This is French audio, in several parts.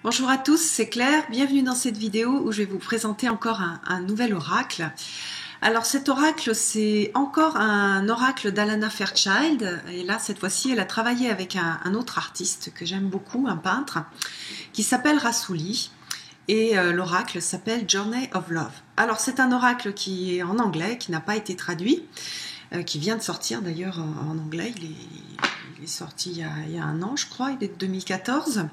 Bonjour à tous, c'est Claire, bienvenue dans cette vidéo où je vais vous présenter encore un nouvel oracle. Alors cet oracle, c'est encore un oracle d'Alana Fairchild, et là cette fois-ci elle a travaillé avec un autre artiste que j'aime beaucoup, un peintre, qui s'appelle Rassouli, et l'oracle s'appelle Journey of Love. Alors c'est un oracle qui est en anglais, qui n'a pas été traduit, qui vient de sortir d'ailleurs en anglais, il est sorti il y a un an je crois, il est de 2014.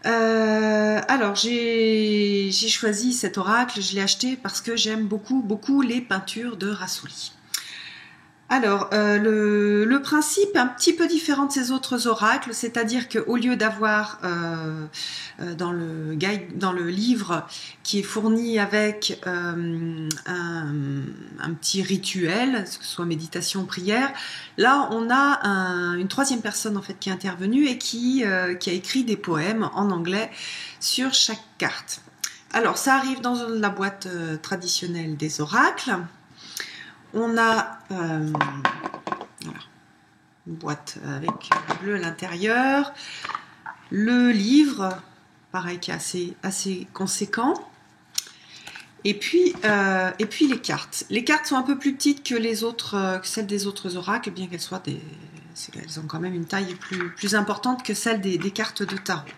Alors j'ai choisi cet oracle, je l'ai acheté parce que j'aime beaucoup les peintures de Rassouli. Alors le principe est un petit peu différent de ces autres oracles, c'est-à-dire qu'au lieu d'avoir dans le guide, dans le livre qui est fourni avec un petit rituel, que ce soit méditation, prière, là on a une troisième personne en fait qui est intervenue et qui a écrit des poèmes en anglais sur chaque carte. Alors ça arrive dans la boîte traditionnelle des oracles. On a voilà, une boîte avec bleu à l'intérieur, le livre, pareil, qui est assez conséquent, et puis les cartes. Les cartes sont un peu plus petites que que celles des autres oracles, bien qu'elles soient elles ont quand même une taille plus importante que celle des cartes de tarot.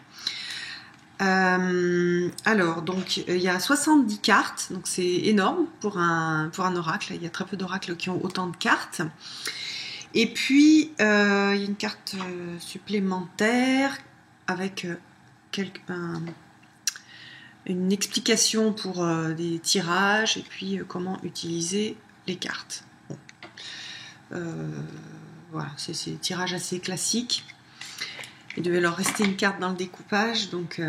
Alors, donc, il y a 70 cartes, donc c'est énorme pour un oracle. Il y a très peu d'oracles qui ont autant de cartes. Et puis, il y a une carte supplémentaire avec une explication pour des tirages et puis comment utiliser les cartes. Bon. Voilà, c'est des tirages assez classiques. Il devait leur rester une carte dans le découpage, donc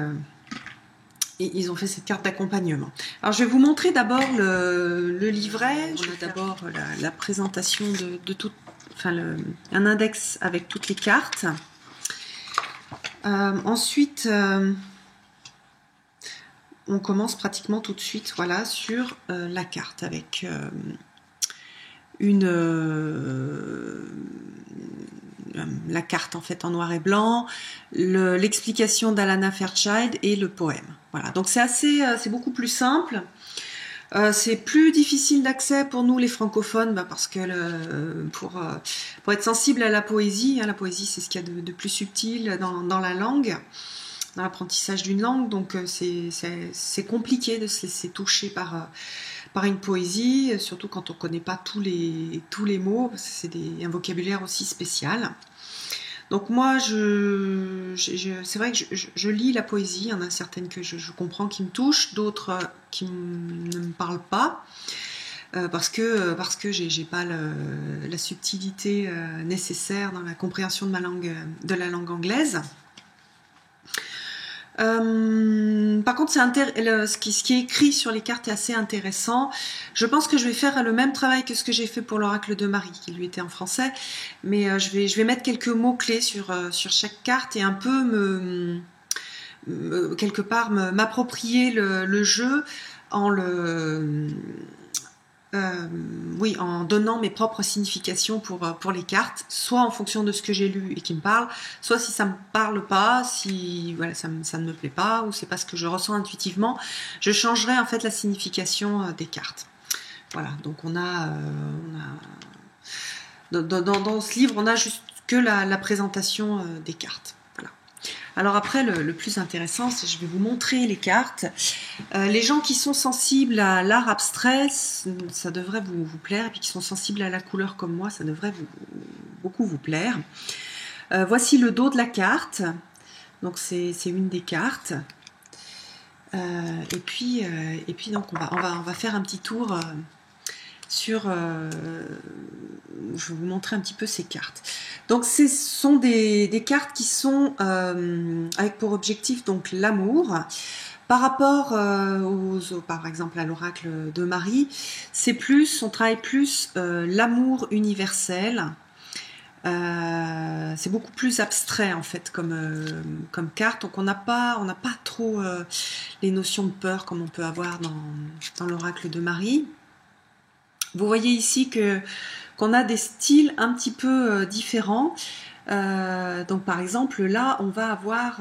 et ils ont fait cette carte d'accompagnement. Alors je vais vous montrer d'abord le livret. On a d'abord la présentation de tout, enfin un index avec toutes les cartes. Ensuite, on commence pratiquement tout de suite, voilà, sur la carte avec la carte en fait en noir et blanc, l'explication d'Alana Fairchild et le poème. Voilà, donc c'est beaucoup plus simple. C'est plus difficile d'accès pour nous les francophones, parce que pour être sensible à la poésie, hein, la poésie c'est ce qu'il y a de plus subtil dans la langue, dans l'apprentissage d'une langue, donc c'est compliqué de se laisser toucher par une poésie, surtout quand on ne connaît pas tous les mots, parce que c'est un vocabulaire aussi spécial. Donc moi, c'est vrai que je lis la poésie, il y en a certaines que je comprends qui me touchent, d'autres qui ne me parlent pas, parce que j'ai pas la subtilité nécessaire dans la compréhension de la langue anglaise. Par contre, ce qui est écrit sur les cartes est assez intéressant. Je pense que je vais faire le même travail que ce que j'ai fait pour l'oracle de Marie, qui lui était en français, mais je vais mettre quelques mots-clés sur chaque carte et un peu quelque part m'approprier le jeu en en donnant mes propres significations pour les cartes, soit en fonction de ce que j'ai lu et qui me parle, soit si ça me parle pas, si voilà, ça ne me plaît pas, ou c'est pas ce que je ressens intuitivement, je changerai en fait la signification des cartes. Voilà, donc on a dans ce livre, on a juste que la présentation des cartes. Voilà. Alors après, le plus intéressant, c'est que je vais vous montrer les cartes. Les gens qui sont sensibles à l'art abstrait, ça devrait vous plaire, et puis qui sont sensibles à la couleur comme moi, ça devrait beaucoup vous plaire. Voici le dos de la carte, donc c'est une des cartes. Et puis donc on va faire un petit tour sur... je vais vous montrer un petit peu ces cartes. Donc ce sont des cartes qui sont avec pour objectif donc l'amour. Par rapport par exemple à l'oracle de Marie, on travaille plus l'amour universel. C'est beaucoup plus abstrait en fait comme carte, donc on n'a pas trop les notions de peur comme on peut avoir dans l'oracle de Marie. Vous voyez ici qu'on a des styles un petit peu différents. Donc par exemple là on va avoir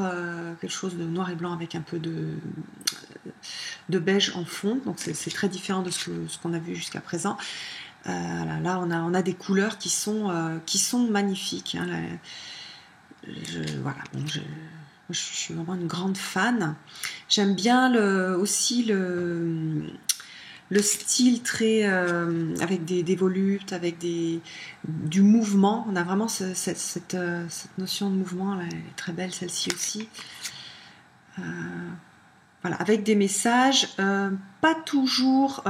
quelque chose de noir et blanc avec un peu de beige en fond, donc c'est très différent de ce qu'on a vu jusqu'à présent. Là on a des couleurs qui sont magnifiques, hein, voilà, bon, je suis vraiment une grande fan. J'aime bien aussi le style très avec des volutes, avec du mouvement. On a vraiment cette notion de mouvement, là, elle est très belle celle-ci aussi. Voilà, avec des messages pas toujours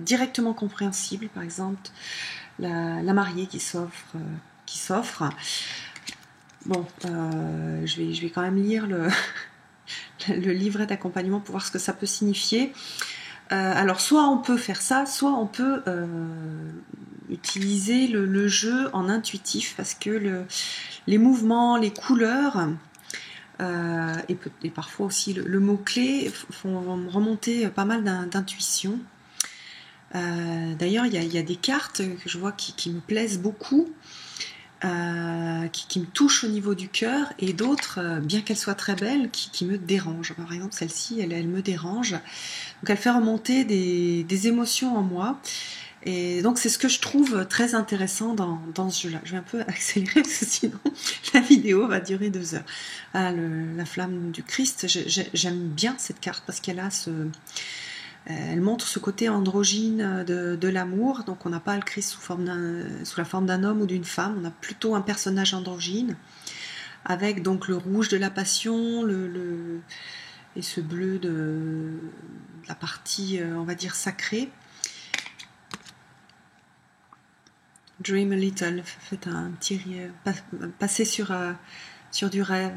directement compréhensibles. Par exemple, la mariée qui s'offre. Bon, je vais quand même lire le livret d'accompagnement pour voir ce que ça peut signifier. Alors soit on peut faire ça, soit on peut utiliser le jeu en intuitif, parce que les mouvements, les couleurs et parfois aussi le mot-clé font remonter pas mal d'intuition. D'ailleurs il y a des cartes que je vois qui me plaisent beaucoup, qui me touchent au niveau du cœur, et d'autres, bien qu'elles soient très belles, qui me dérangent. Par exemple celle-ci, elle me dérange. Donc elle fait remonter des émotions en moi. Et donc c'est ce que je trouve très intéressant dans ce jeu-là. Je vais un peu accélérer parce que sinon la vidéo va durer 2 heures. La flamme du Christ, j'aime bien cette carte parce qu'elle a elle montre ce côté androgyne de l'amour. Donc on n'a pas le Christ sous la forme d'un homme ou d'une femme, on a plutôt un personnage androgyne avec donc le rouge de la passion, et ce bleu de la partie, on va dire, sacrée. Dream a little, faites un petit passer sur du rêve.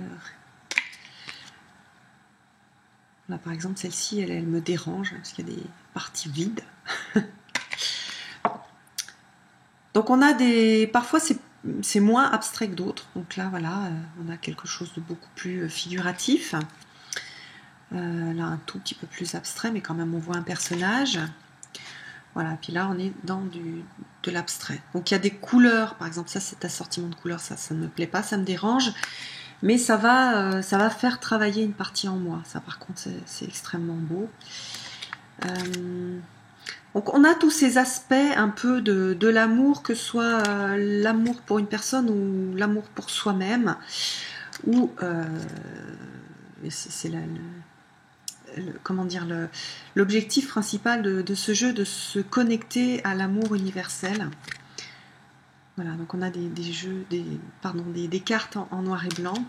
Là, par exemple, celle-ci, elle me dérange parce qu'il y a des parties vides. Donc on a parfois c'est moins abstrait que d'autres. Donc là, voilà, on a quelque chose de beaucoup plus figuratif. Là, un tout petit peu plus abstrait, mais quand même, on voit un personnage. Voilà, puis là, on est dans de l'abstrait. Donc il y a des couleurs, par exemple, ça, cet assortiment de couleurs, ça ne me plaît pas, ça me dérange. Mais ça va faire travailler une partie en moi. Ça, par contre, c'est extrêmement beau. Donc on a tous ces aspects un peu de l'amour, que ce soit l'amour pour une personne ou l'amour pour soi-même, ou c'est comment dire, l'objectif principal de ce jeu, de se connecter à l'amour universel. Voilà, donc on a des cartes en noir et blanc.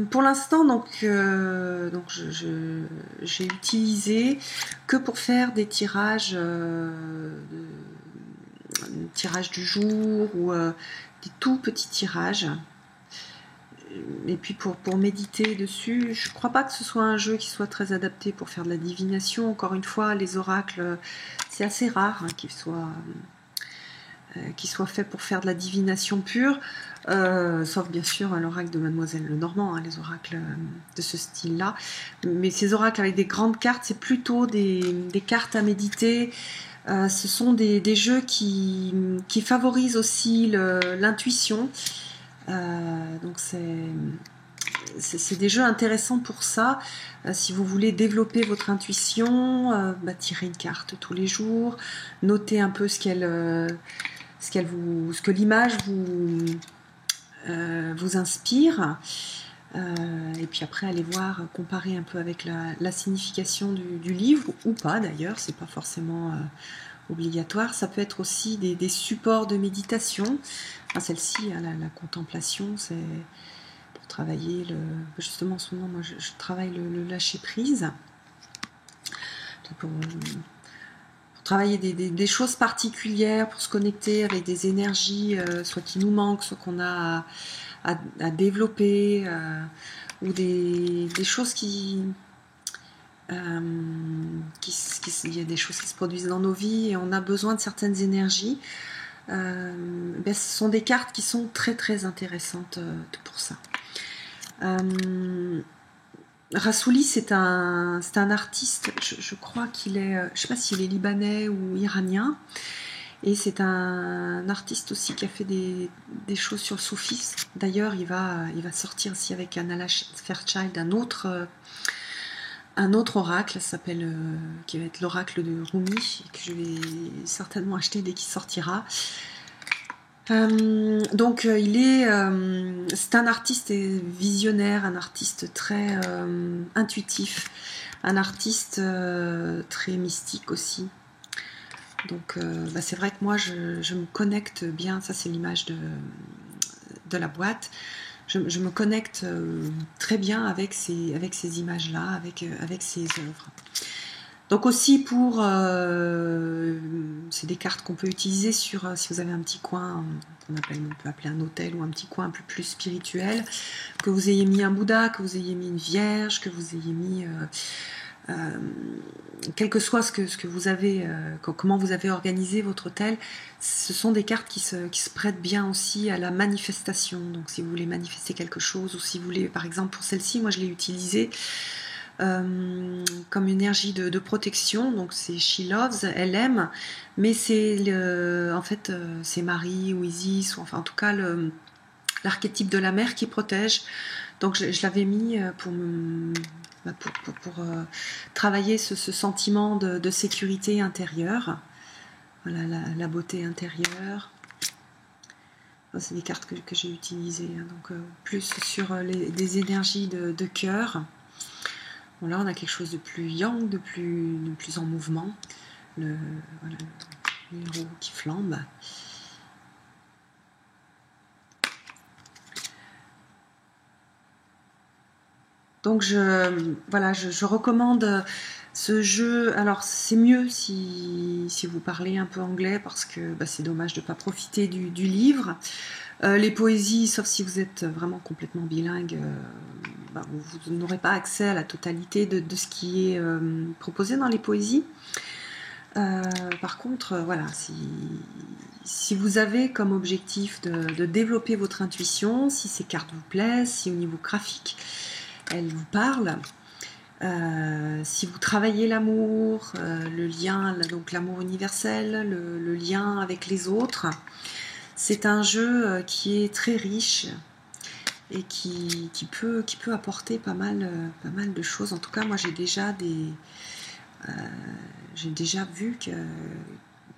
Pour l'instant, donc j'ai utilisé que pour faire des tirages, tirages du jour, ou des tout petits tirages. Et puis pour méditer dessus, je ne crois pas que ce soit un jeu qui soit très adapté pour faire de la divination. Encore une fois, les oracles, c'est assez rare, hein, qu'ils soient faits pour faire de la divination pure. Sauf bien sûr l'oracle de Mademoiselle Lenormand, hein, les oracles de ce style-là. Mais ces oracles avec des grandes cartes, c'est plutôt des cartes à méditer. Ce sont des jeux qui favorisent aussi l'intuition. Donc c'est des jeux intéressants pour ça. Si vous voulez développer votre intuition, tirez une carte tous les jours, notez un peu ce que l'image vous inspire, et puis après allez voir, comparer un peu avec la signification du livre, ou pas d'ailleurs, c'est pas forcément obligatoire. Ça peut être aussi des supports de méditation. Enfin, celle-ci, la contemplation, c'est pour travailler justement en ce moment, moi je travaille le lâcher prise. Pour travailler des choses particulières, pour se connecter avec des énergies, soit qui nous manquent, soit qu'on a à développer, ou des choses il y a des choses qui se produisent dans nos vies et on a besoin de certaines énergies. Ce sont des cartes qui sont très très intéressantes pour ça. Rassouli, c'est un artiste, je crois qu'il est, je sais pas s'il est libanais ou iranien, et c'est un artiste aussi qui a fait des choses sur le soufisme. D'ailleurs, il va sortir aussi avec Anala Fairchild un autre oracle, qui va être l'oracle de Rumi, que je vais certainement acheter dès qu'il sortira. Donc c'est un artiste visionnaire, un artiste très intuitif, un artiste très mystique aussi. Donc c'est vrai que moi je me connecte bien, ça c'est l'image de la boîte, je me connecte très bien avec ces images-là, avec ces œuvres. Donc aussi c'est des cartes qu'on peut utiliser si vous avez un petit coin on peut appeler un hôtel ou un petit coin un peu plus spirituel, que vous ayez mis un Bouddha, que vous ayez mis une Vierge, que vous ayez mis quel que soit ce que vous avez, comment vous avez organisé votre hôtel, ce sont des cartes qui se prêtent bien aussi à la manifestation. Donc si vous voulez manifester quelque chose, ou si vous voulez, par exemple pour celle-ci, moi je l'ai utilisée comme énergie de protection, donc c'est She Loves, elle aime, mais c'est en fait c'est Marie ou Isis, ou enfin en tout cas l'archétype de la mère qui protège. Donc je l'avais mis pour travailler ce sentiment de sécurité intérieure. Voilà la beauté intérieure. C'est des cartes que j'ai utilisées, hein, donc plus sur des énergies de cœur. Bon, là on a quelque chose de plus yang, de plus en mouvement. Le héros qui flambe. Donc je recommande ce jeu. Alors c'est mieux si vous parlez un peu anglais, parce que c'est dommage de ne pas profiter du livre. Les poésies, sauf si vous êtes vraiment complètement bilingue, vous n'aurez pas accès à la totalité de ce qui est proposé dans les poésies. Par contre, voilà, si vous avez comme objectif de développer votre intuition, si ces cartes vous plaisent, si au niveau graphique elles vous parlent, si vous travaillez l'amour, le lien, donc l'amour universel, le lien avec les autres, c'est un jeu qui est très riche et qui peut apporter pas mal de choses. En tout cas, moi j'ai déjà vu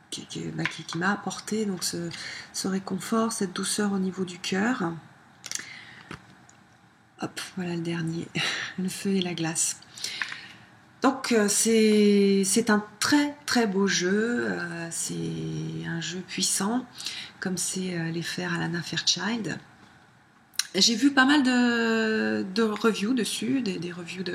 qui m'a apporté donc ce réconfort, cette douceur au niveau du cœur. Hop, voilà le dernier, le feu et la glace. Donc c'est un très très beau jeu, c'est un jeu puissant, comme c'est les faire Alana Fairchild. J'ai vu pas mal de reviews dessus, des reviews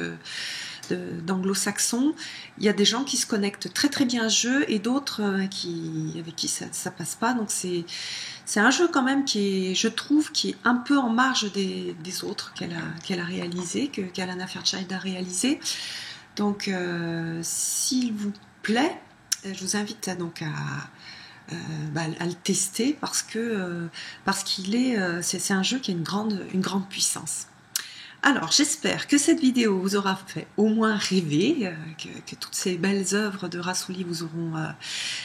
d'anglo-saxons. Il y a des gens qui se connectent très très bien à ce jeu et d'autres avec qui ça passe pas. Donc c'est un jeu quand même je trouve, qui est un peu en marge des autres qu'elle a réalisé, qu'Alana Fairchild a réalisé. Donc s'il vous plaît, je vous invite donc à le tester, parce qu'il c'est un jeu qui a une grande puissance. Alors j'espère que cette vidéo vous aura fait au moins rêver, que toutes ces belles œuvres de Rassouli vous auront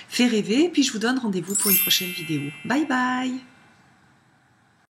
fait rêver, et puis je vous donne rendez-vous pour une prochaine vidéo. Bye bye.